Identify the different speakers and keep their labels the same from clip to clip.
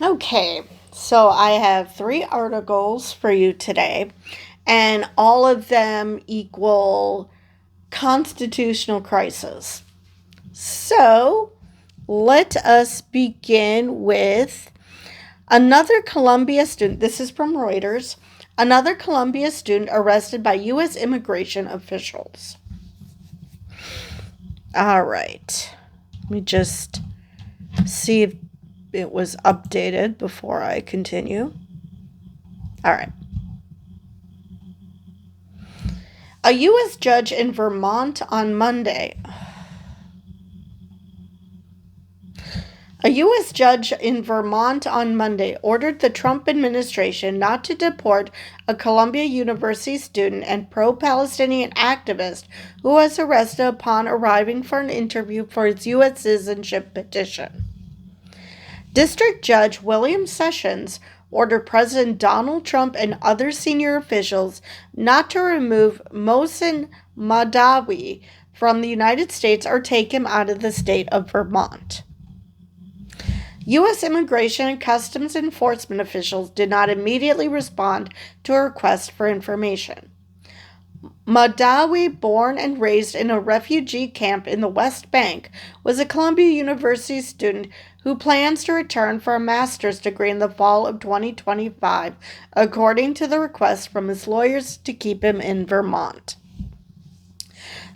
Speaker 1: Okay, so I have three articles for you today, and all of them equal constitutional crisis. So let us begin with another Columbia student. This is from Reuters. Another Columbia student arrested by U.S. immigration officials. All right. Let me just see if it was updated before I continue. All right. A U.S. judge in Vermont on Monday. A U.S. judge in Vermont on Monday ordered the Trump administration not to deport a Columbia University student and pro Palestinian activist who was arrested upon arriving for an interview for his U.S. citizenship petition. District Judge William Sessions ordered President Donald Trump and other senior officials not to remove Mohsen Madawi from the United States or take him out of the state of Vermont. U.S. Immigration and Customs Enforcement officials did not immediately respond to a request for information. Madawi, born and raised in a refugee camp in the West Bank, was a Columbia University student who plans to return for a master's degree in the fall of 2025, according to the request from his lawyers to keep him in Vermont.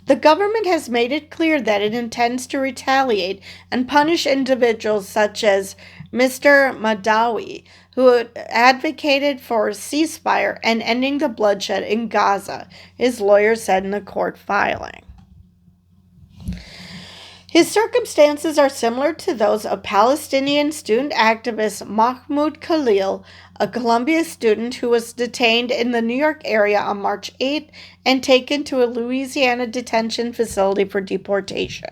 Speaker 1: The government has made it clear that it intends to retaliate and punish individuals such as Mr. Madawi, who advocated for a ceasefire and ending the bloodshed in Gaza, his lawyer said in a court filing. His circumstances are similar to those of Palestinian student activist Mahmoud Khalil, a Columbia student who was detained in the New York area on March 8th and taken to a Louisiana detention facility for deportation.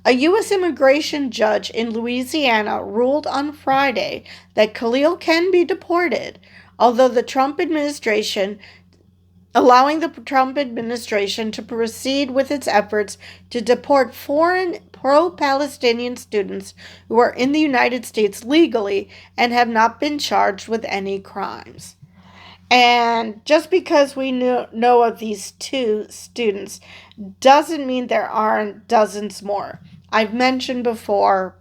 Speaker 1: A U.S. immigration judge in Louisiana ruled on Friday that Khalil can be deported, although the Trump administration allowing the Trump administration to proceed with its efforts to deport foreign pro-Palestinian students who are in the United States legally and have not been charged with any crimes. And just because we know of these two students doesn't mean there aren't dozens more. I've mentioned before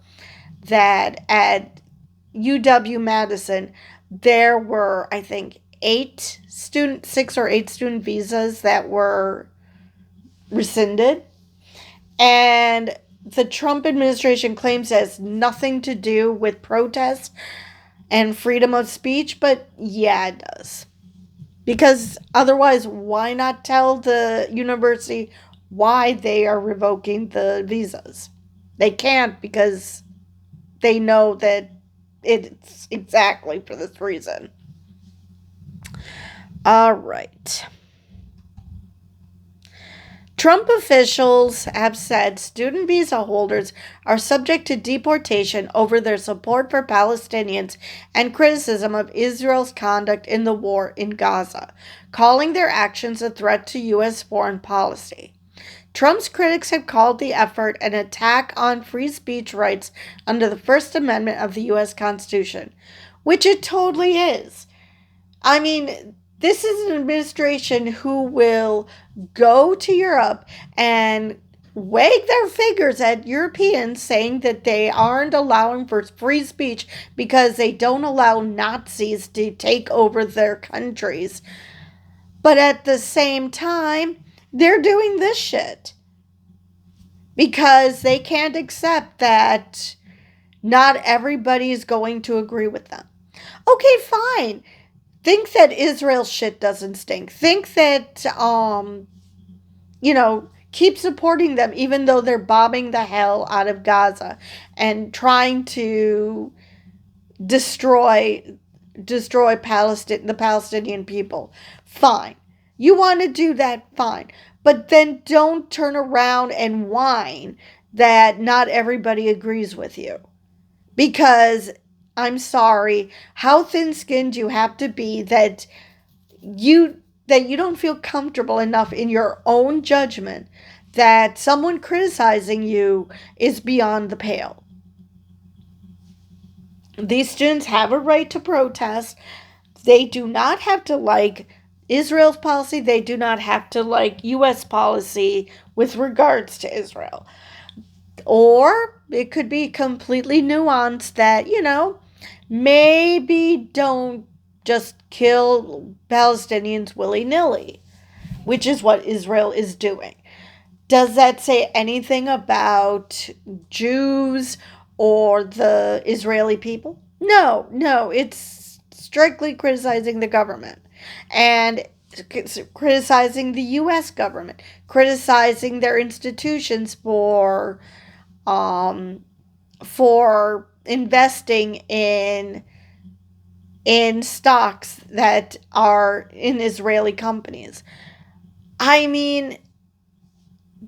Speaker 1: that at UW-Madison, there were, I think, six or eight student visas that were rescinded. And the Trump administration claims it has nothing to do with protests and freedom of speech, but yeah, it does. Because otherwise, why not tell the university why they are revoking the visas? They can't because they know that it's exactly for this reason. All right. Trump officials have said student visa holders are subject to deportation over their support for Palestinians and criticism of Israel's conduct in the war in Gaza, calling their actions a threat to U.S. foreign policy. Trump's critics have called the effort an attack on free speech rights under the First Amendment of the U.S. Constitution, which it totally is. I mean, this is an administration who will go to Europe and wag their fingers at Europeans saying that they aren't allowing for free speech because they don't allow Nazis to take over their countries. But at the same time, they're doing this shit because they can't accept that not everybody is going to agree with them. Okay, fine. Think that Israel's shit doesn't stink. Think that, keep supporting them even though they're bombing the hell out of Gaza and trying to destroy the Palestinian people. Fine. You want to do that? Fine. But then don't turn around and whine that not everybody agrees with you. Because I'm sorry, how thin-skinned you have to be that you don't feel comfortable enough in your own judgment that someone criticizing you is beyond the pale. These students have a right to protest. They do not have to like Israel's policy. They do not have to like U.S. policy with regards to Israel. Or it could be completely nuanced that, maybe don't just kill Palestinians willy nilly, which is what Israel is doing. Does that say anything about Jews or the Israeli people? No, no, it's strictly criticizing the government and criticizing the U.S. government, criticizing their institutions um, for investing in stocks that are in Israeli companies. I mean,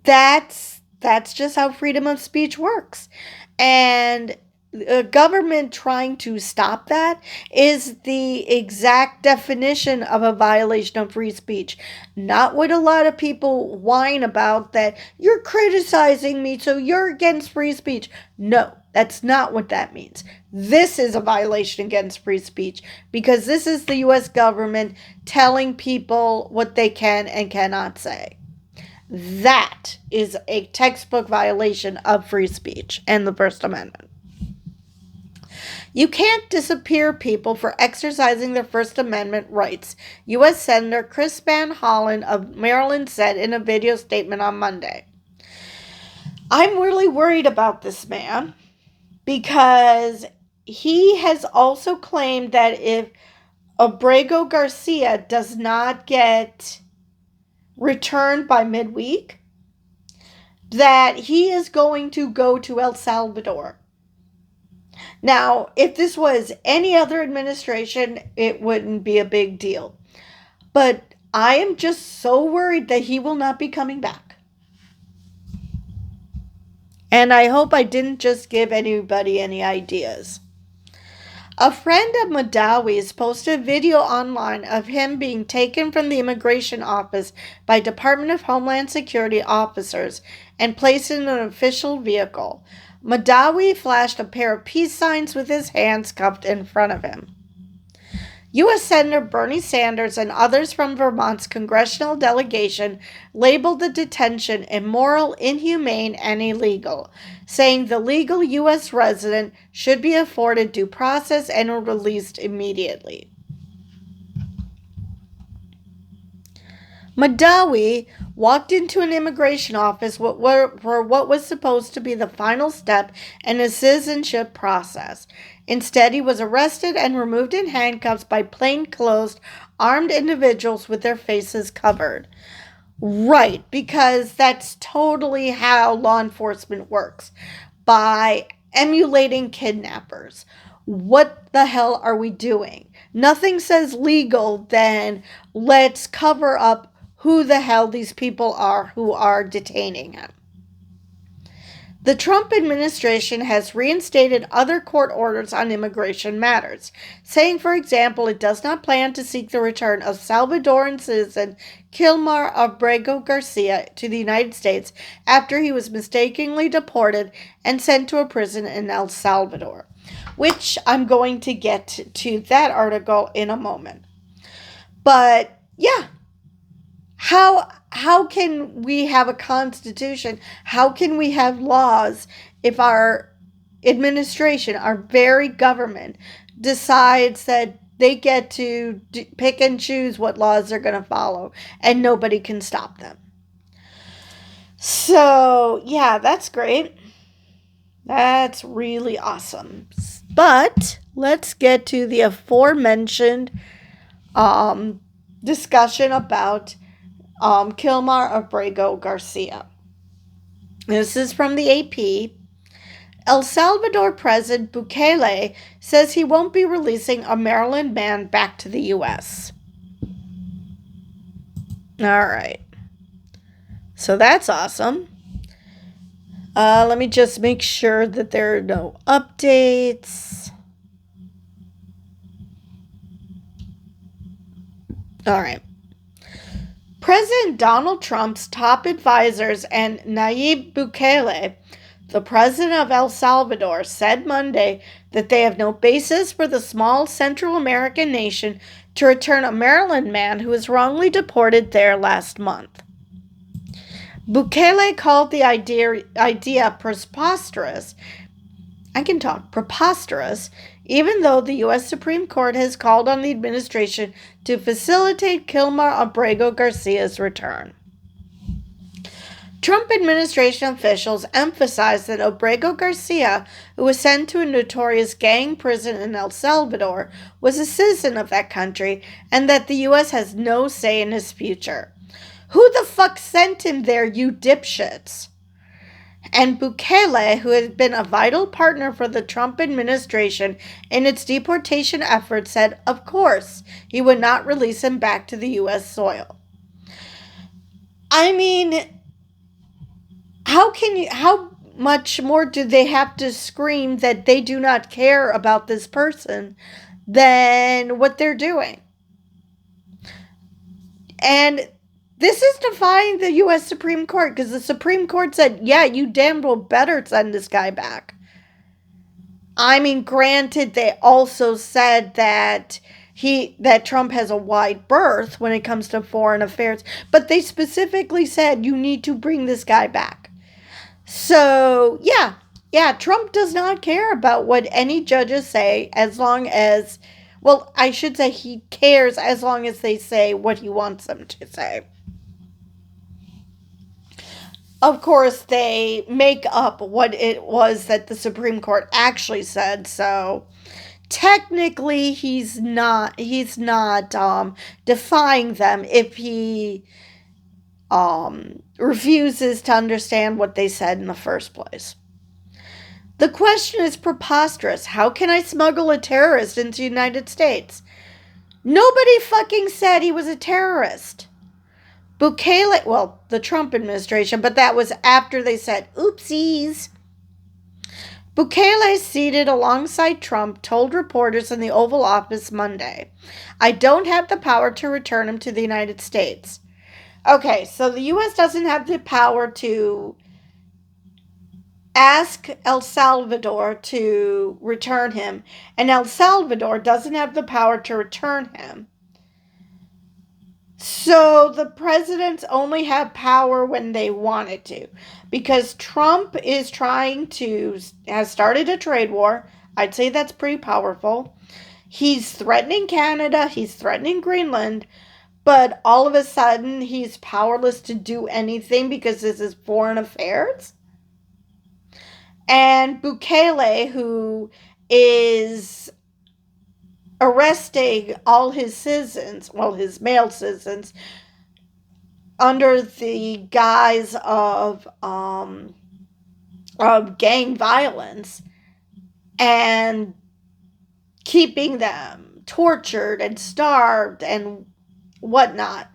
Speaker 1: that's just how freedom of speech works. And a government trying to stop that is the exact definition of a violation of free speech. Not what a lot of people whine about, that you're criticizing me, so you're against free speech. No, that's not what that means. This is a violation against free speech because this is the US government telling people what they can and cannot say. That is a textbook violation of free speech and the First Amendment. You can't disappear people for exercising their First Amendment rights, U.S. Senator Chris Van Hollen of Maryland said in a video statement on Monday. I'm really worried about this man because he has also claimed that if Obrego Garcia does not get returned by midweek, that he is going to go to El Salvador. Now, if this was any other administration, it wouldn't be a big deal. But I am just so worried that he will not be coming back. And I hope I didn't just give anybody any ideas. A friend of Madawi's posted a video online of him being taken from the immigration office by Department of Homeland Security officers and placed in an official vehicle. Madawi flashed a pair of peace signs with his hands cupped in front of him. U.S. Senator Bernie Sanders and others from Vermont's congressional delegation labeled the detention immoral, inhumane, and illegal, saying the legal U.S. resident should be afforded due process and released immediately. Madawi walked into an immigration office for what was supposed to be the final step in his citizenship process. Instead, he was arrested and removed in handcuffs by plainclothes, armed individuals with their faces covered. Right, because that's totally how law enforcement works, by emulating kidnappers. What the hell are we doing? Nothing says legal than let's cover up who the hell these people are who are detaining him. The Trump administration has reinstated other court orders on immigration matters, saying, for example, it does not plan to seek the return of Salvadoran citizen Kilmar Obrego Garcia to the United States after he was mistakenly deported and sent to a prison in El Salvador, which I'm going to get to that article in a moment. But yeah, how can we have a constitution? How can we have laws if our administration, our very government, decides that they get to pick and choose what laws they're going to follow and nobody can stop them? So, yeah, that's great. That's really awesome. But let's get to the aforementioned discussion about Kilmar Obrego Garcia. This is from the AP. El Salvador President Bukele says he won't be releasing a Maryland man back to the U.S. All right. So that's awesome. Let me just make sure that there are no updates. All right. President Donald Trump's top advisors and Nayib Bukele The president of El Salvador said Monday that they have no basis for the small Central American nation to return a Maryland man who was wrongly deported there last month. Bukele called the idea preposterous. I can talk preposterous, even though the U.S. Supreme Court has called on the administration to facilitate Kilmer Obrego Garcia's return. Trump administration officials emphasized that Obrego Garcia, who was sent to a notorious gang prison in El Salvador, was a citizen of that country and that the U.S. has no say in his future. Who the fuck sent him there, you dipshits? And Bukele, who had been a vital partner for the Trump administration in its deportation efforts, said, of course, he would not release him back to the U.S. soil. I mean, how much more do they have to scream that they do not care about this person than what they're doing? And this is defying the U.S. Supreme Court, because the Supreme Court said, yeah, you damn well better send this guy back. I mean, granted, they also said that Trump has a wide berth when it comes to foreign affairs, but they specifically said you need to bring this guy back. So, yeah, Trump does not care about what any judges say as long as, well, I should say he cares as long as they say what he wants them to say. Of course, they make up what it was that the Supreme Court actually said, so technically he's not defying them if he refuses to understand what they said in the first place. The question is preposterous. How can I smuggle a terrorist into the United States? Nobody fucking said he was a terrorist. Bukele, well, the Trump administration, but that was after they said, oopsies. Bukele, seated alongside Trump, told reporters in the Oval Office Monday, I don't have the power to return him to the United States. Okay, so the U.S. doesn't have the power to ask El Salvador to return him, and El Salvador doesn't have the power to return him. So the presidents only have power when they wanted to, because Trump has started a trade war. I'd say that's pretty powerful. He's threatening Canada, he's threatening Greenland, but all of a sudden he's powerless to do anything because this is foreign affairs. And Bukele, who is arresting all his citizens, well, his male citizens, under the guise of gang violence and keeping them tortured and starved and whatnot.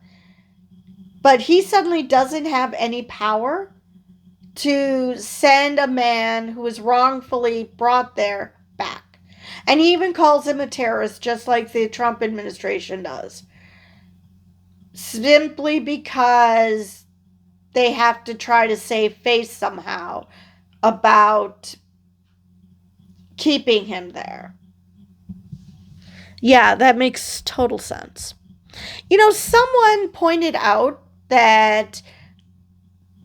Speaker 1: But he suddenly doesn't have any power to send a man who was wrongfully brought there back. And he even calls him a terrorist, just like the Trump administration does. Simply because they have to try to save face somehow about keeping him there. Yeah, that makes total sense. You know, someone pointed out that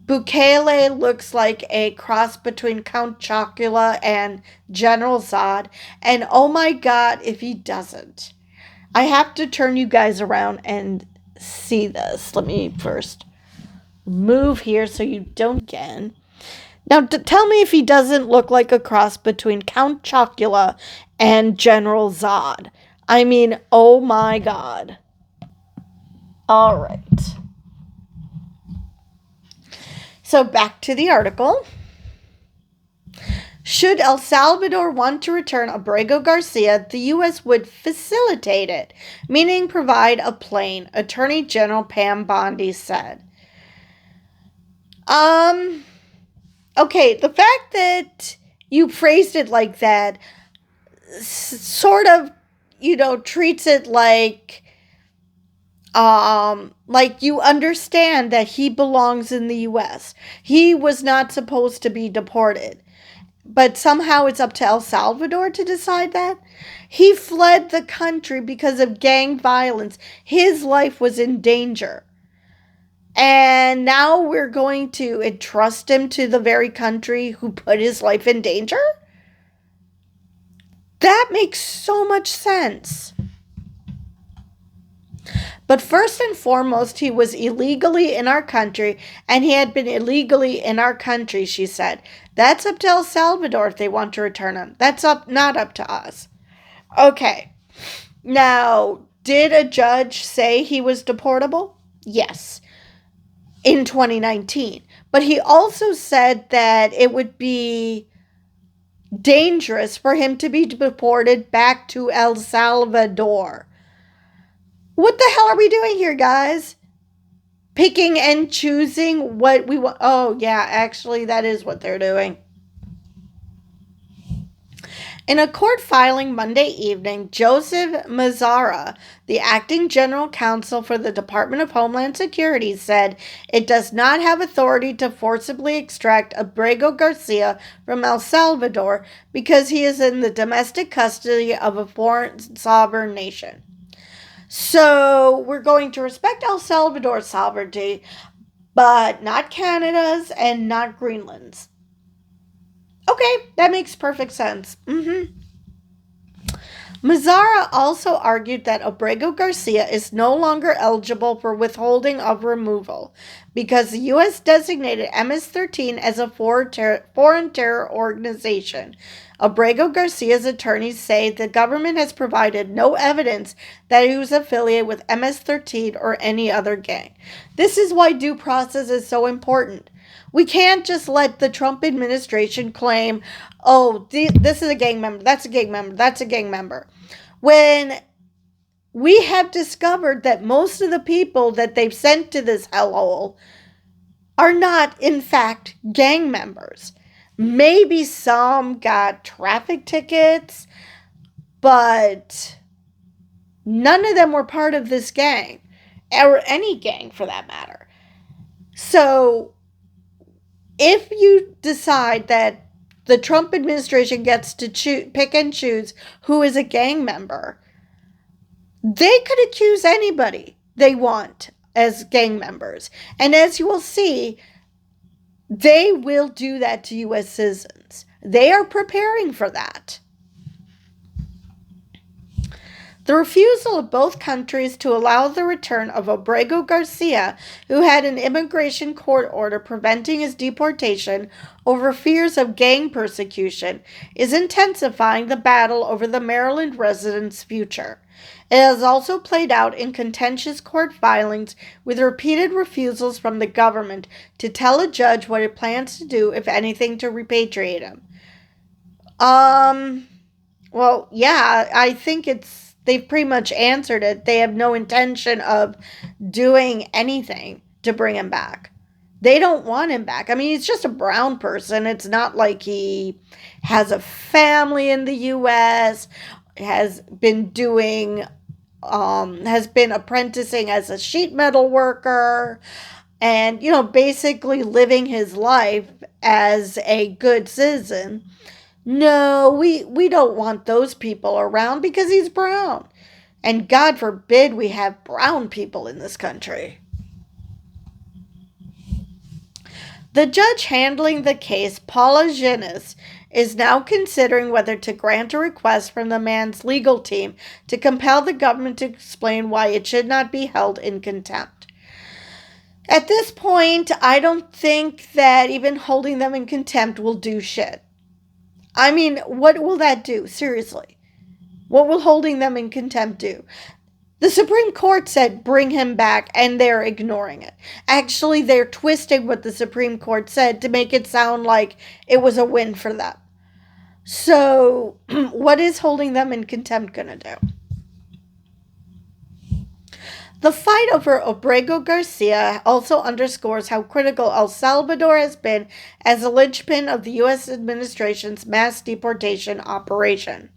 Speaker 1: Bukele looks like a cross between Count Chocula and General Zod, and oh my god, if he doesn't. I have to turn you guys around and see this. Let me first move here so you don't again. Now, tell me if he doesn't look like a cross between Count Chocula and General Zod. I mean, oh my god. All right. So back to the article. Should El Salvador want to return Obrego Garcia, the U.S. would facilitate it, meaning provide a plane, Attorney General Pam Bondi said. Okay, the fact that you phrased it like that sort of, treats it like Like, you understand that he belongs in the US. He was not supposed to be deported. But somehow it's up to El Salvador to decide that. He fled the country because of gang violence. His life was in danger. And now we're going to entrust him to the very country who put his life in danger? That makes so much sense. But first and foremost, he was illegally in our country, and he had been illegally in our country, she said. That's up to El Salvador if they want to return him. That's not up to us. Okay. Now, did a judge say he was deportable? Yes. In 2019. But he also said that it would be dangerous for him to be deported back to El Salvador. What the hell are we doing here, guys? Picking and choosing what we want. Oh, yeah, actually, that is what they're doing. In a court filing Monday evening, Joseph Mazzara, the acting general counsel for the Department of Homeland Security, said it does not have authority to forcibly extract Obrego Garcia from El Salvador because he is in the domestic custody of a foreign sovereign nation. So we're going to respect El Salvador's sovereignty, but not Canada's and not Greenland's. Okay, that makes perfect sense. Mazzara also argued that Obrego Garcia is no longer eligible for withholding of removal because the U.S. designated MS-13 as a foreign terror organization. Obrego Garcia's attorneys say the government has provided no evidence that he was affiliated with MS-13 or any other gang. This is why due process is so important. We can't just let the Trump administration claim, oh, this is a gang member, that's a gang member, that's a gang member. When we have discovered that most of the people that they've sent to this hellhole are not, in fact, gang members. Maybe some got traffic tickets, but none of them were part of this gang, or any gang for that matter. So if you decide that the Trump administration gets to pick and choose who is a gang member, they could accuse anybody they want as gang members. And as you will see, they will do that to U.S. citizens. They are preparing for that. The refusal of both countries to allow the return of Obrego Garcia, who had an immigration court order preventing his deportation over fears of gang persecution, is intensifying the battle over the Maryland resident's future. It has also played out in contentious court filings with repeated refusals from the government to tell a judge what it plans to do, if anything, to repatriate him. Well, yeah, I think they've pretty much answered it. They have no intention of doing anything to bring him back. They don't want him back. I mean, he's just a brown person. It's not like he has a family in the U.S., has been apprenticing as a sheet metal worker, and, basically living his life as a good citizen. No, we don't want those people around because he's brown. And God forbid we have brown people in this country. The judge handling the case, Paula Genis, is now considering whether to grant a request from the man's legal team to compel the government to explain why it should not be held in contempt. At this point, I don't think that even holding them in contempt will do shit. I mean, what will that do? Seriously. What will holding them in contempt do? The Supreme Court said bring him back, and they're ignoring it. Actually, they're twisting what the Supreme Court said to make it sound like it was a win for them. So, what is holding them in contempt going to do? The fight over Obrego Garcia also underscores how critical El Salvador has been as a linchpin of the U.S. administration's mass deportation operation.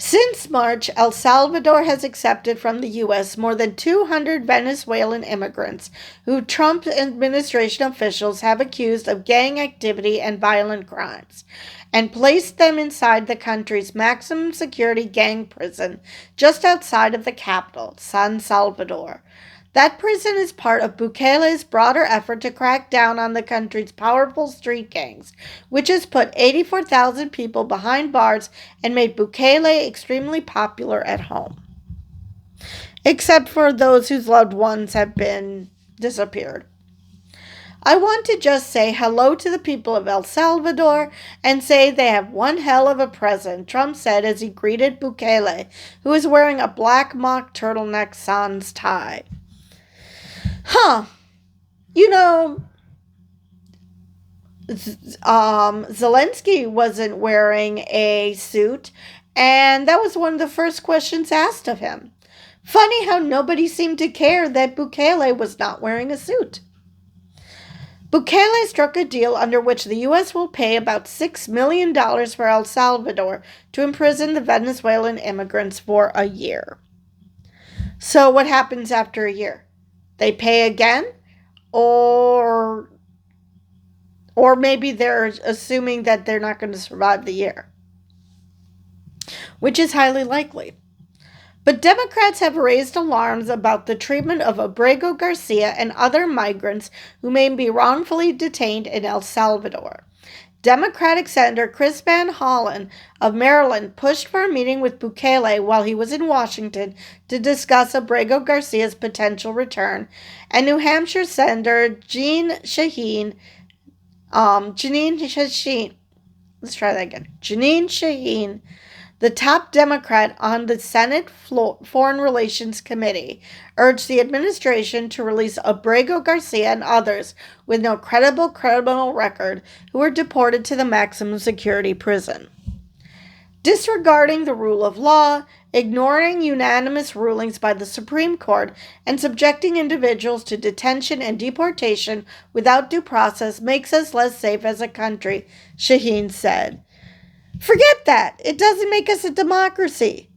Speaker 1: Since March, El Salvador has accepted from the U.S. more than 200 Venezuelan immigrants who Trump administration officials have accused of gang activity and violent crimes, and placed them inside the country's maximum security gang prison just outside of the capital, San Salvador. That prison is part of Bukele's broader effort to crack down on the country's powerful street gangs, which has put 84,000 people behind bars and made Bukele extremely popular at home. Except for those whose loved ones have been disappeared. I want to just say hello to the people of El Salvador and say they have one hell of a president, Trump said as he greeted Bukele, who was wearing a black mock turtleneck sans tie. You know, Zelensky wasn't wearing a suit, and that was one of the first questions asked of him. Funny how nobody seemed to care that Bukele was not wearing a suit. Bukele struck a deal under which the U.S. will pay about $6 million for El Salvador to imprison the Venezuelan immigrants for a year. So what happens after a year? They pay again? Or maybe they're assuming that they're not going to survive the year, which is highly likely. But Democrats have raised alarms about the treatment of Obrego Garcia and other migrants who may be wrongfully detained in El Salvador. Democratic Senator Chris Van Hollen of Maryland pushed for a meeting with Bukele while he was in Washington to discuss Obrego Garcia's potential return, and New Hampshire Senator Jeanine Shaheen, the top Democrat on the Senate Foreign Relations Committee, urged the administration to release Obrego Garcia and others with no credible criminal record who were deported to the maximum security prison. Disregarding the rule of law, ignoring unanimous rulings by the Supreme Court, and subjecting individuals to detention and deportation without due process makes us less safe as a country, Shaheen said. Forget that. It doesn't make us a democracy.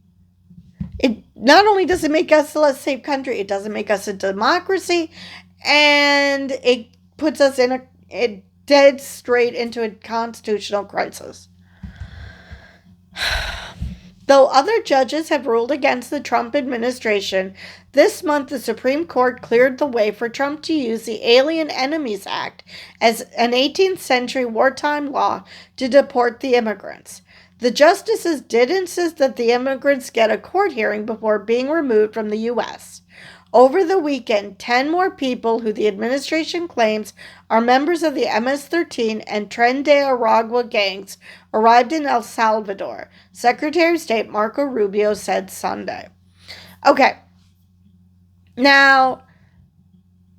Speaker 1: It not only does it make us a less safe country, it doesn't make us a democracy, and it puts us in a dead straight into a constitutional crisis. Though other judges have ruled against the Trump administration, this month the Supreme Court cleared the way for Trump to use the Alien Enemies Act as an 18th century wartime law to deport the immigrants. The justices did insist that the immigrants get a court hearing before being removed from the U.S. Over the weekend, 10 more people who the administration claims are members of the MS-13 and Tren de Aragua gangs arrived in El Salvador, Secretary of State Marco Rubio said Sunday. Okay. Now,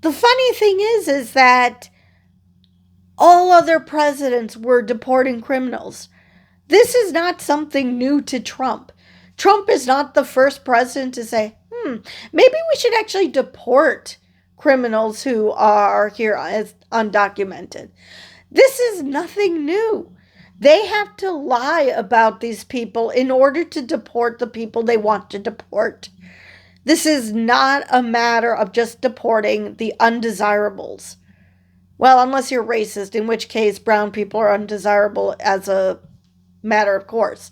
Speaker 1: the funny thing is that all other presidents were deporting criminals. This is not something new to Trump. Trump is not the first president to say, maybe we should actually deport criminals who are here as undocumented. This is nothing new. They have to lie about these people in order to deport the people they want to deport. This is not a matter of just deporting the undesirables. Well, unless you're racist, in which case brown people are undesirable as a matter of course.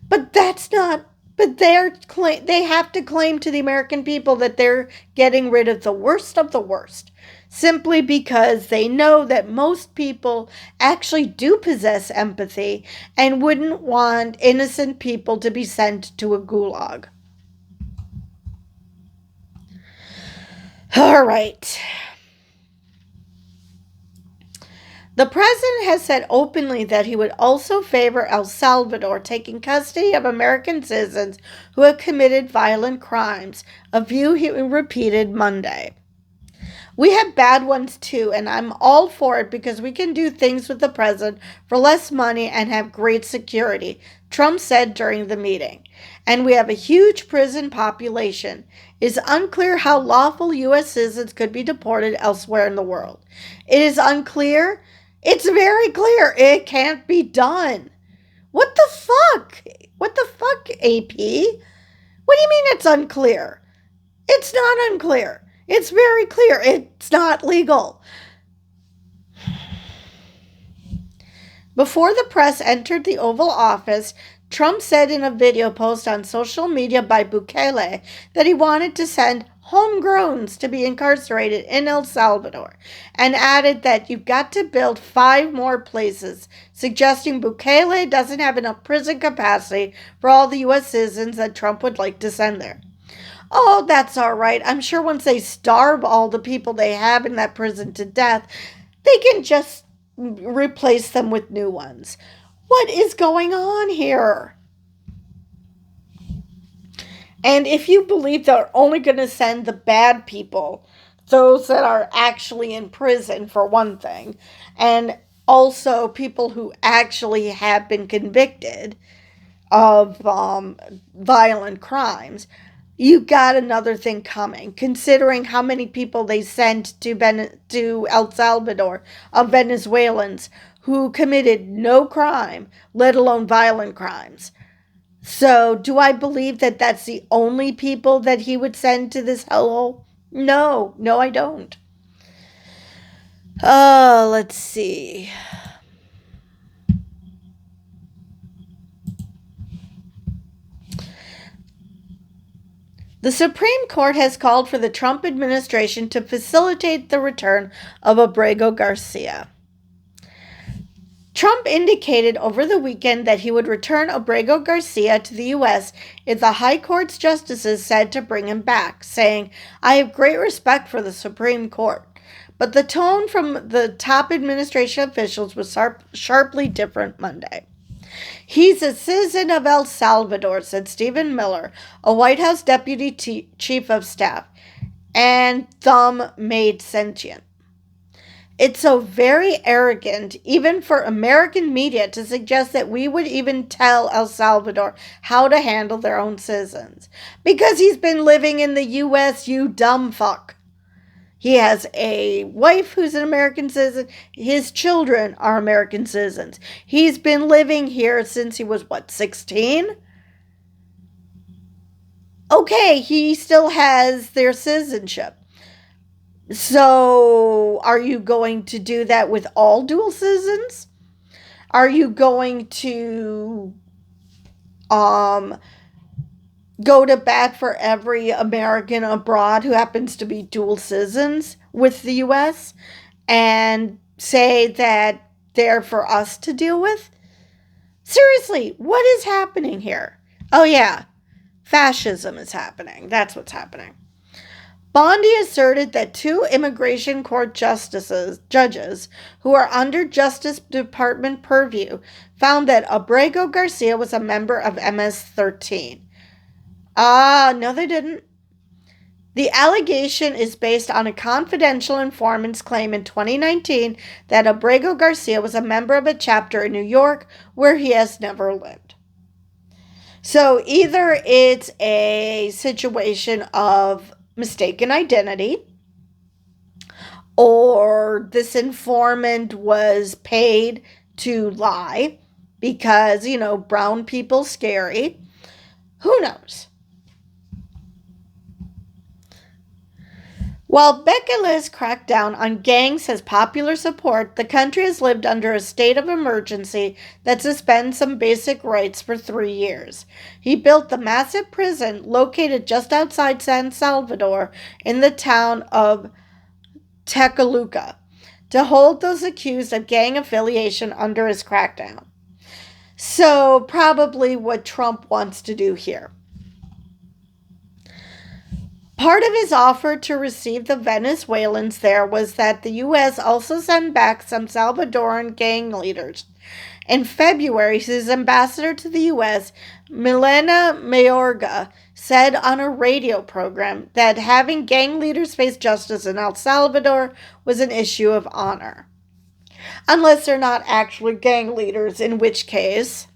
Speaker 1: But that's not. But they have to claim to the American people that they're getting rid of the worst, simply because they know that most people actually do possess empathy and wouldn't want innocent people to be sent to a gulag. All right. The president has said openly that he would also favor El Salvador taking custody of American citizens who have committed violent crimes, a view he repeated Monday. We have bad ones too, and I'm all for it because we can do things with the president for less money and have great security, Trump said during the meeting. And we have a huge prison population. It is unclear how lawful U.S. citizens could be deported elsewhere in the world. It is unclear. It's very clear it can't be done. What the fuck? What the fuck AP. What do you mean it's unclear? It's not unclear. It's very clear. It's not legal. Before the press entered the Oval Office, Trump said in a video post on social media by Bukele that he wanted to send homegrowns to be incarcerated in El Salvador, and added that you've got to build 5 more places, suggesting Bukele doesn't have enough prison capacity for all the U.S. citizens that Trump would like to send there. Oh, that's all right. I'm sure once they starve all the people they have in that prison to death, they can just replace them with new ones. What is going on here? And if you believe they're only going to send the bad people, those that are actually in prison, for one thing, and also people who actually have been convicted of violent crimes, you got another thing coming, considering how many people they sent to El Salvador of Venezuelans who committed no crime, let alone violent crimes. So, do I believe that that's the only people that he would send to this hellhole? No, I don't. Let's see. The Supreme Court has called for the Trump administration to facilitate the return of Obrego Garcia. Trump indicated over the weekend that he would return Obrego Garcia to the U.S. if the High Court's justices said to bring him back, saying, "I have great respect for the Supreme Court." But the tone from the top administration officials was sharply different Monday. "He's a citizen of El Salvador," said Stephen Miller, a White House deputy chief of staff, and thumb made sentient. "It's so very arrogant, even for American media, to suggest that we would even tell El Salvador how to handle their own citizens. Because he's been living in the U.S., you dumb fuck. He has a wife who's an American citizen. His children are American citizens. He's been living here since he was, 16? Okay, he still has their citizenship. So, are you going to do that with all dual citizens? Are you going to go to bat for every American abroad who happens to be dual citizens with the U.S. and say that they're for us to deal with? Seriously, what is happening here? Oh yeah, fascism is happening. That's what's happening. Bondi asserted that 2 immigration court judges who are under Justice Department purview found that Obrego Garcia was a member of MS-13. No, they didn't. The allegation is based on a confidential informant's claim in 2019 that Obrego Garcia was a member of a chapter in New York where he has never lived. So either it's a situation of mistaken identity, or this informant was paid to lie because, brown people scary. Who knows? While Bekele's crackdown on gangs has popular support, the country has lived under a state of emergency that suspends some basic rights for 3 years. He built the massive prison located just outside San Salvador in the town of Tecoluca to hold those accused of gang affiliation under his crackdown. So probably what Trump wants to do here. Part of his offer to receive the Venezuelans there was that the U.S. also send back some Salvadoran gang leaders. In February, his ambassador to the U.S., Milena Mayorga, said on a radio program that having gang leaders face justice in El Salvador was an issue of honor. Unless they're not actually gang leaders, in which case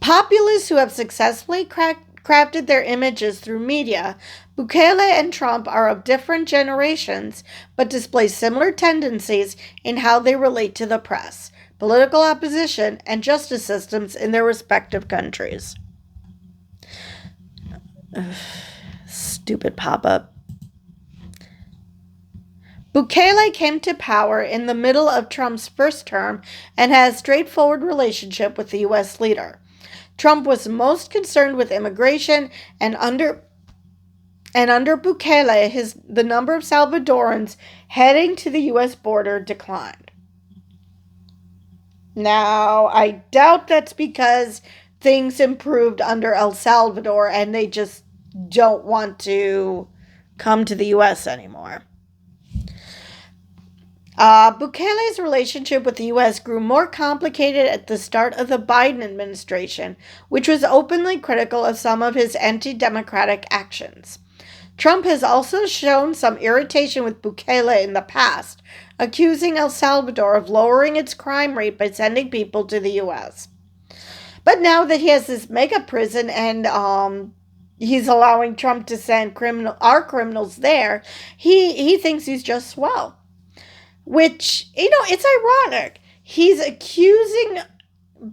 Speaker 1: populists who have successfully crafted their images through media, Bukele and Trump are of different generations, but display similar tendencies in how they relate to the press. political opposition, and justice systems in their respective countries. Ugh, stupid pop-up. Bukele came to power in the middle of Trump's first term and had a straightforward relationship with the U.S. leader. Trump was most concerned with immigration, and under Bukele, the number of Salvadorans heading to the U.S. border declined. Now, I doubt that's because things improved under El Salvador and they just don't want to come to the U.S. anymore. Bukele's relationship with the U.S. grew more complicated at the start of the Biden administration, which was openly critical of some of his anti-democratic actions. Trump has also shown some irritation with Bukele in the past, accusing El Salvador of lowering its crime rate by sending people to the U.S. But now that he has this mega prison and he's allowing Trump to send our criminals there, he thinks he's just swell. Which, it's ironic. He's accusing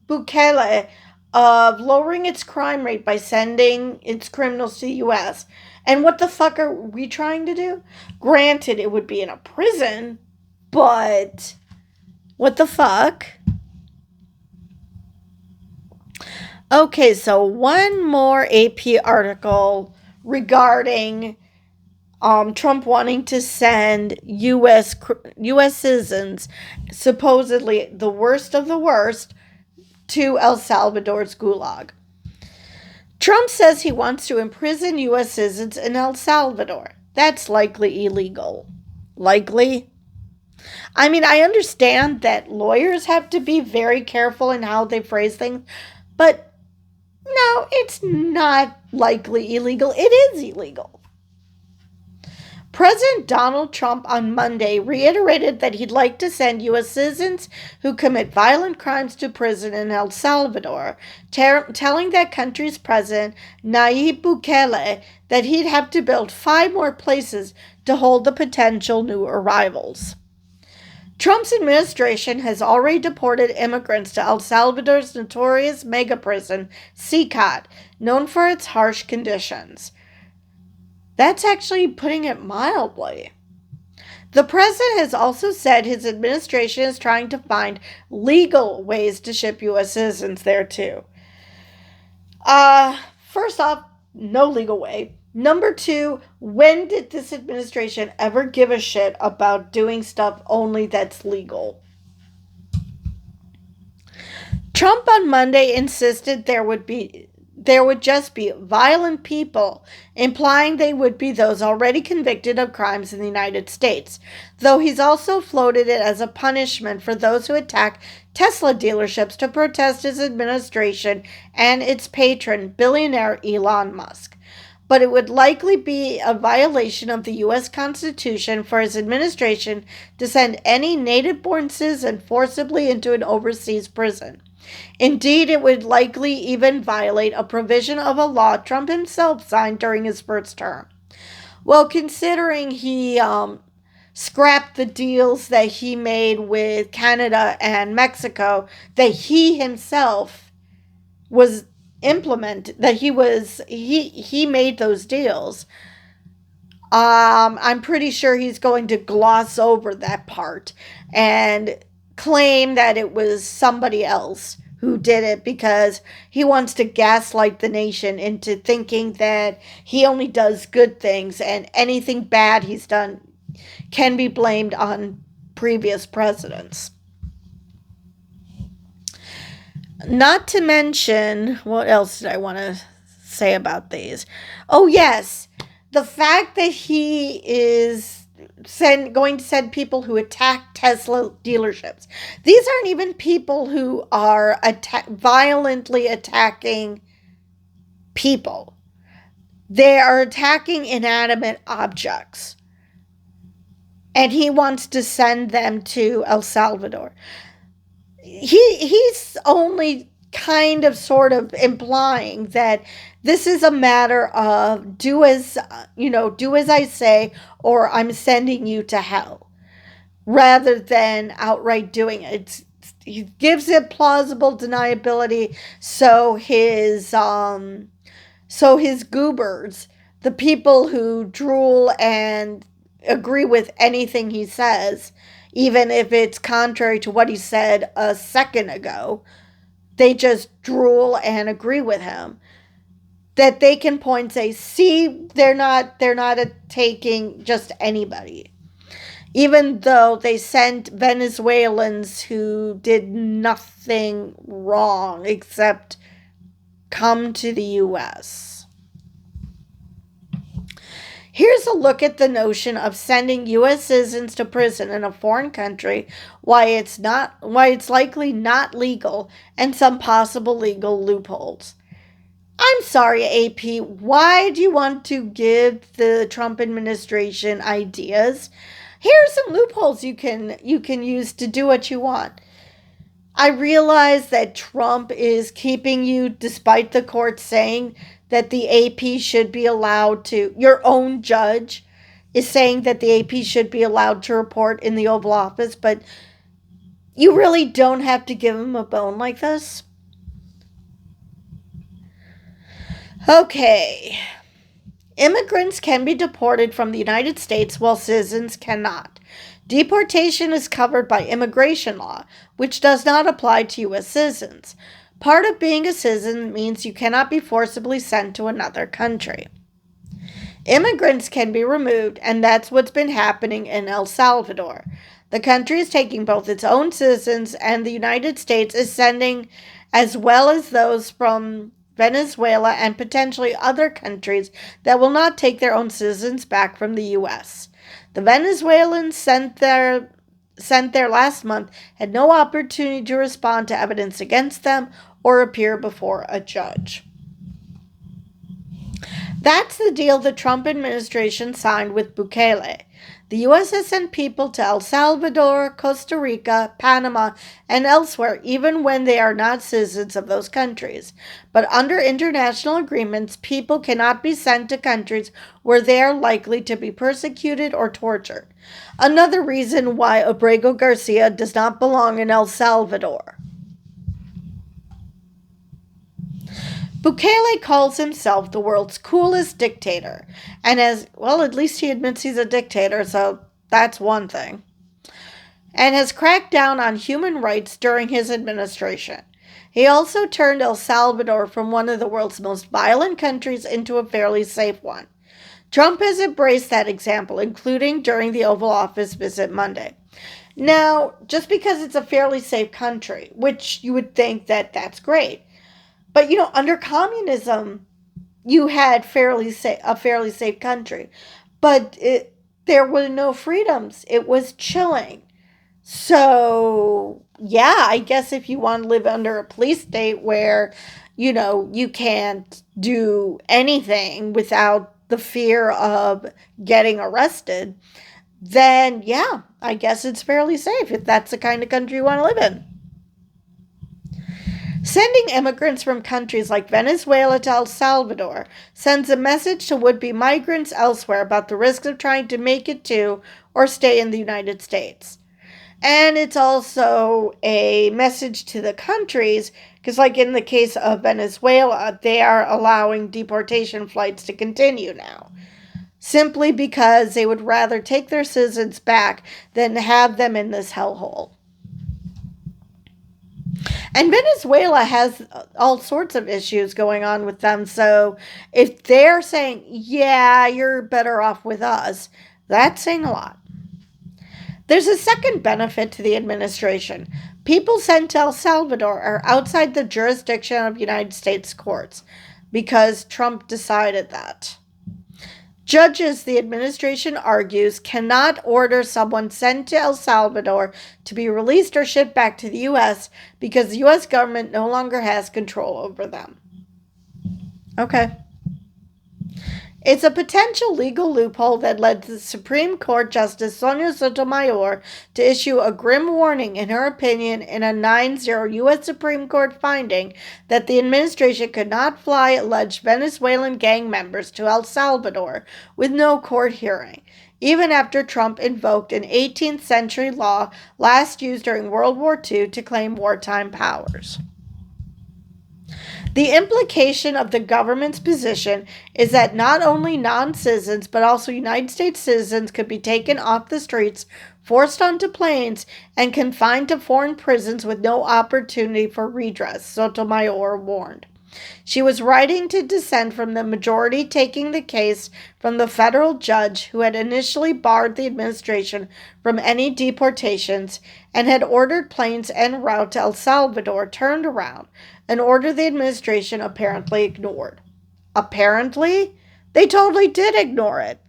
Speaker 1: Bukele of lowering its crime rate by sending its criminals to the U.S. And what the fuck are we trying to do? Granted, it would be in a prison, but what the fuck? Okay, so one more AP article regarding Trump wanting to send U.S. citizens, supposedly the worst of the worst, to El Salvador's gulag. Trump says he wants to imprison U.S. citizens in El Salvador. That's likely illegal. Likely? I mean, I understand that lawyers have to be very careful in how they phrase things, but no, it's not likely illegal. It is illegal. President Donald Trump on Monday reiterated that he'd like to send U.S. citizens who commit violent crimes to prison in El Salvador, telling that country's president, Nayib Bukele, that he'd have to build 5 more places to hold the potential new arrivals. Trump's administration has already deported immigrants to El Salvador's notorious mega prison, CCOT, known for its harsh conditions. That's actually putting it mildly. The president has also said his administration is trying to find legal ways to ship U.S. citizens there too. First off, no legal way. Number 2, when did this administration ever give a shit about doing stuff only that's legal? Trump on Monday insisted there would just be violent people, implying they would be those already convicted of crimes in the United States, though he's also floated it as a punishment for those who attack Tesla dealerships to protest his administration and its patron, billionaire Elon Musk. But it would likely be a violation of the U.S. Constitution for his administration to send any native-born citizen forcibly into an overseas prison. Indeed, it would likely even violate a provision of a law Trump himself signed during his first term. Well, considering he scrapped the deals that he made with Canada and Mexico, that he himself was he made those deals. I'm pretty sure he's going to gloss over that part and claim that it was somebody else who did it because he wants to gaslight the nation into thinking that he only does good things and anything bad he's done can be blamed on previous presidents. Not to mention, what else did I want to say about these? Oh, yes. The fact that he is going to send people who attack Tesla dealerships. These aren't even people who are violently attacking people. They are attacking inanimate objects. And he wants to send them to El Salvador. He's only kind of sort of implying that this is a matter of do as I say, or I'm sending you to hell, rather than outright doing it. he gives it plausible deniability, so his goobers, the people who drool and agree with anything he says, even if it's contrary to what he said a second ago, they just drool and agree with him. That they can point and say, see, they're not taking just anybody. Even though they sent Venezuelans who did nothing wrong except come to the US. Here's a look at the notion of sending US citizens to prison in a foreign country, why it's likely not legal, and some possible legal loopholes. I'm sorry, AP, why do you want to give the Trump administration ideas? Here are some loopholes you can use to do what you want. I realize that Trump is keeping you, despite the court saying that the AP should be allowed to, your own judge is saying that the AP should be allowed to report in the Oval Office, but you really don't have to give him a bone like this. Okay. Immigrants can be deported from the United States while citizens cannot. Deportation is covered by immigration law, which does not apply to U.S. citizens. Part of being a citizen means you cannot be forcibly sent to another country. Immigrants can be removed, and that's what's been happening in El Salvador. The country is taking both its own citizens, and the United States is sending, as well as those from Venezuela and potentially other countries that will not take their own citizens back from the U.S. The Venezuelans sent there last month had no opportunity to respond to evidence against them or appear before a judge. That's the deal the Trump administration signed with Bukele. The U.S. has sent people to El Salvador, Costa Rica, Panama, and elsewhere, even when they are not citizens of those countries. But under international agreements, people cannot be sent to countries where they are likely to be persecuted or tortured. Another reason why Obrego Garcia does not belong in El Salvador. Bukele calls himself the world's coolest dictator, and at least he admits he's a dictator, so that's one thing, and has cracked down on human rights during his administration. He also turned El Salvador from one of the world's most violent countries into a fairly safe one. Trump has embraced that example, including during the Oval Office visit Monday. Now, just because it's a fairly safe country, which you would think that that's great, but, under communism, you had a fairly safe country. But there were no freedoms. It was chilling. So, yeah, I guess if you want to live under a police state where, you can't do anything without the fear of getting arrested, then, yeah, I guess it's fairly safe if that's the kind of country you want to live in. Sending immigrants from countries like Venezuela to El Salvador sends a message to would-be migrants elsewhere about the risks of trying to make it to or stay in the United States. And it's also a message to the countries, because like in the case of Venezuela, they are allowing deportation flights to continue now, simply because they would rather take their citizens back than have them in this hellhole. And Venezuela has all sorts of issues going on with them. So if they're saying, yeah, you're better off with us, that's saying a lot. There's a second benefit to the administration. People sent to El Salvador are outside the jurisdiction of United States courts because Trump decided that. Judges, the administration argues, cannot order someone sent to El Salvador to be released or shipped back to the U.S. because the U.S. government no longer has control over them. Okay. It's a potential legal loophole that led the Supreme Court Justice Sonia Sotomayor to issue a grim warning in her opinion in a 9-0 U.S. Supreme Court finding that the administration could not fly alleged Venezuelan gang members to El Salvador with no court hearing. even after Trump invoked an 18th century law last used during World War II to claim wartime powers. The implication of the government's position is that not only non-citizens but also United States citizens could be taken off the streets, forced onto planes, and confined to foreign prisons with no opportunity for redress, Sotomayor warned. She was writing to dissent from the majority, taking the case from the federal judge who had initially barred the administration from any deportations and had ordered planes en route to El Salvador turned around, an order the administration apparently ignored. Apparently? They totally did ignore it.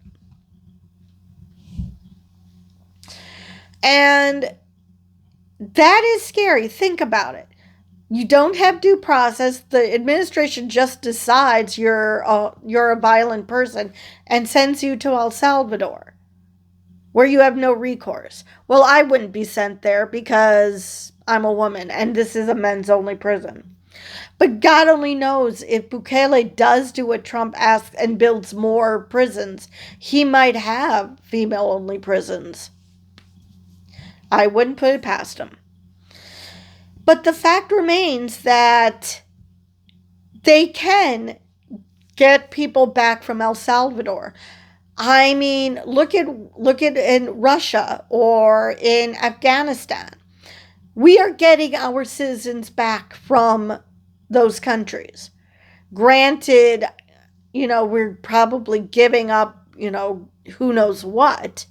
Speaker 1: And that is scary. Think about it. You don't have due process. The administration just decides you're a violent person and sends you to El Salvador, where you have no recourse. Well, I wouldn't be sent there because I'm a woman and this is a men's only prison. But God only knows if Bukele does do what Trump asks and builds more prisons, he might have female only prisons. I wouldn't put it past him. But the fact remains that they can get people back from El Salvador. I mean, look at in Russia or in Afghanistan. We are getting our citizens back from those countries. Granted, we're probably giving up, who knows what.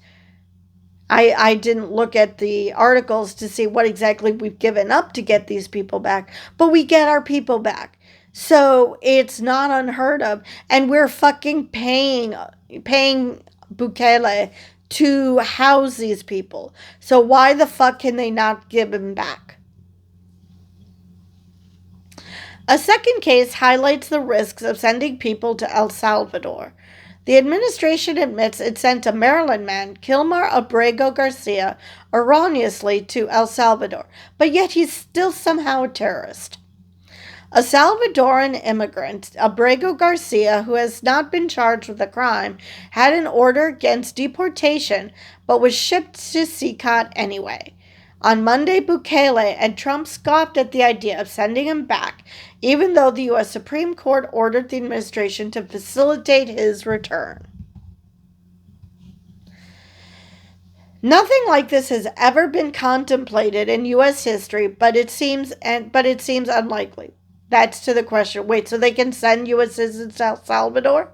Speaker 1: I didn't look at the articles to see what exactly we've given up to get these people back, but we get our people back. So it's not unheard of. And we're fucking paying Bukele to house these people. So why the fuck can they not give them back? A second case highlights the risks of sending people to El Salvador. The administration admits it sent a Maryland man, Kilmar Obrego Garcia, erroneously to El Salvador, but yet he's still somehow a terrorist. A Salvadoran immigrant, Obrego Garcia, who has not been charged with a crime, had an order against deportation, but was shipped to CICOT anyway. On Monday, Bukele and Trump scoffed at the idea of sending him back, even though the U.S. Supreme Court ordered the administration to facilitate his return. Nothing like this has ever been contemplated in U.S. history, but it seems unlikely. That's to the question. Wait, so they can send U.S. citizens to El Salvador?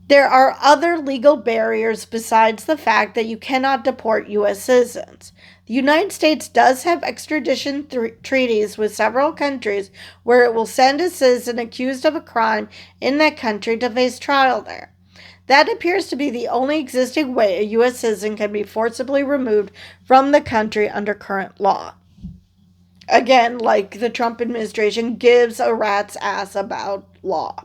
Speaker 1: There are other legal barriers besides the fact that you cannot deport U.S. citizens. The United States does have extradition treaties with several countries where it will send a citizen accused of a crime in that country to face trial there. That appears to be the only existing way a U.S. citizen can be forcibly removed from the country under current law. Again, like the Trump administration gives a rat's ass about law.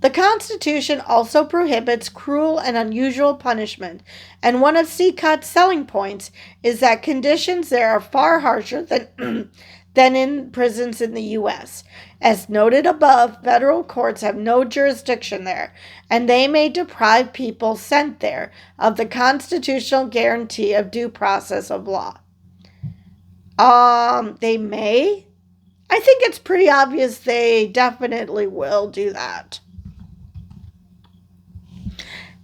Speaker 1: The Constitution also prohibits cruel and unusual punishment, and one of CICOT's selling points is that conditions there are far harsher than in prisons in the U.S. As noted above, federal courts have no jurisdiction there, and they may deprive people sent there of the constitutional guarantee of due process of law. They may? I think it's pretty obvious they definitely will do that.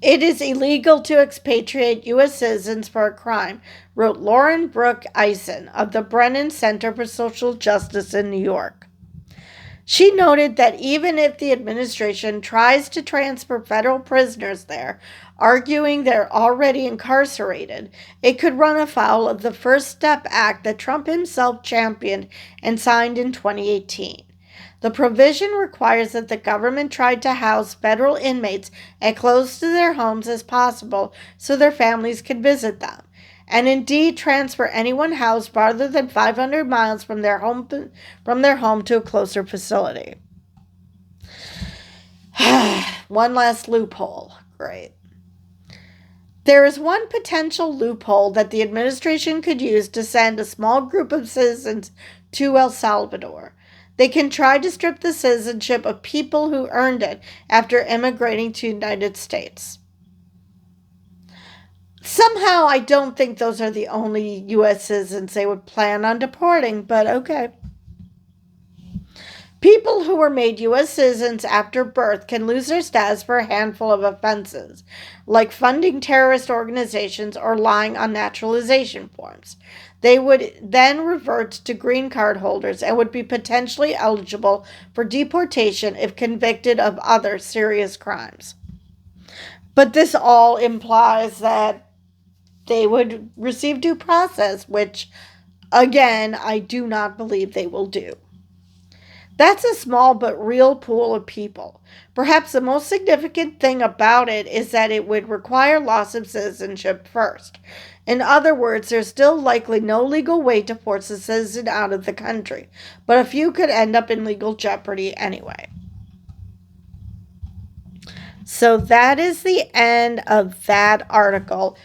Speaker 1: It is illegal to expatriate U.S. citizens for a crime, wrote Lauren Brooke Eisen of the Brennan Center for Social Justice in New York. She noted that even if the administration tries to transfer federal prisoners there, arguing they're already incarcerated, it could run afoul of the First Step Act that Trump himself championed and signed in 2018. The provision requires that the government try to house federal inmates as close to their homes as possible so their families can visit them, and indeed transfer anyone housed farther than 500 miles from their home to a closer facility. One last loophole. Great. There is one potential loophole that the administration could use to send a small group of citizens to El Salvador. They can try to strip the citizenship of people who earned it after immigrating to the United States. Somehow, I don't think those are the only U.S. citizens they would plan on deporting, but okay. People who were made U.S. citizens after birth can lose their status for a handful of offenses, like funding terrorist organizations or lying on naturalization forms. They would then revert to green card holders and would be potentially eligible for deportation if convicted of other serious crimes. But this all implies that they would receive due process, which, again, I do not believe they will do. That's a small but real pool of people. Perhaps the most significant thing about it is that it would require loss of citizenship first. In other words, there's still likely no legal way to force a citizen out of the country, but a few could end up in legal jeopardy anyway. So that is the end of that article.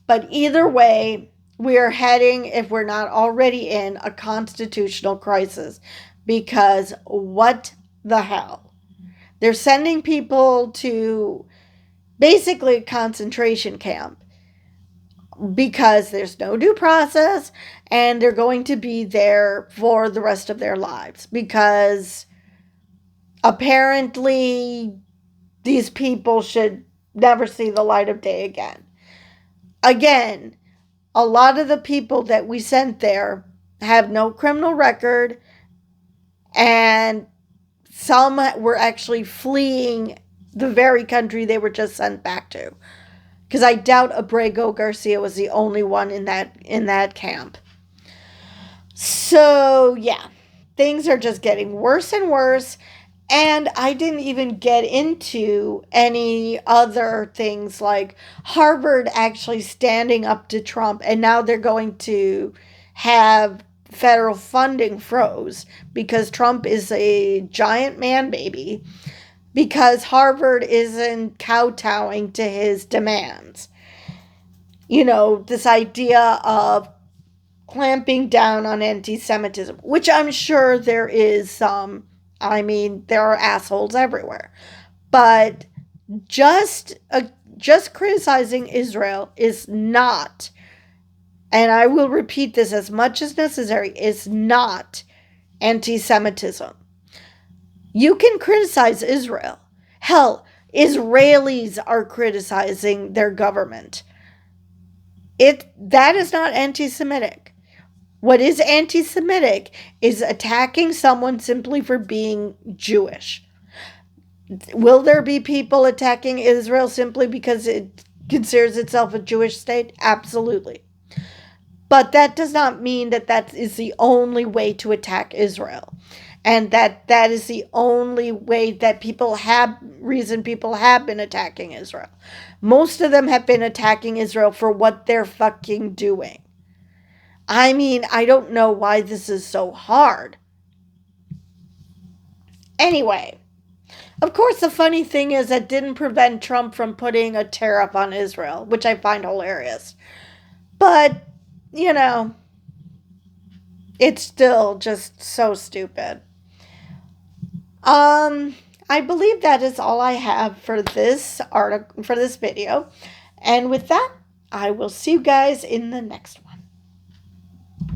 Speaker 1: But either way, we are heading, if we're not already in, a constitutional crisis. Because what the hell? They're sending people to basically a concentration camp because there's no due process and they're going to be there for the rest of their lives because apparently these people should never see the light of day again. Again, a lot of the people that we sent there have no criminal record, and some were actually fleeing the very country they were just sent back to. Because I doubt Obrego Garcia was the only one in that camp. So yeah, things are just getting worse and worse. And I didn't even get into any other things like Harvard actually standing up to Trump, and now they're going to have federal funding froze because Trump is a giant man baby because Harvard isn't kowtowing to his demands. This idea of clamping down on anti-Semitism, which I'm sure there is some. I mean, there are assholes everywhere. But just criticizing Israel is not, and I will repeat this as much as necessary, is not anti-Semitism. You can criticize Israel. Hell, Israelis are criticizing their government. That is not anti-Semitic. What is anti-Semitic is attacking someone simply for being Jewish. Will there be people attacking Israel simply because it considers itself a Jewish state? Absolutely. But that does not mean that is the only way to attack Israel. And that is the only way that people have been attacking Israel. Most of them have been attacking Israel for what they're fucking doing. I mean, I don't know why this is so hard. Anyway, of course, the funny thing is that didn't prevent Trump from putting a tariff on Israel, which I find hilarious. But, it's still just so stupid. I believe that is all I have for this article, for this video. And with that, I will see you guys in the next one.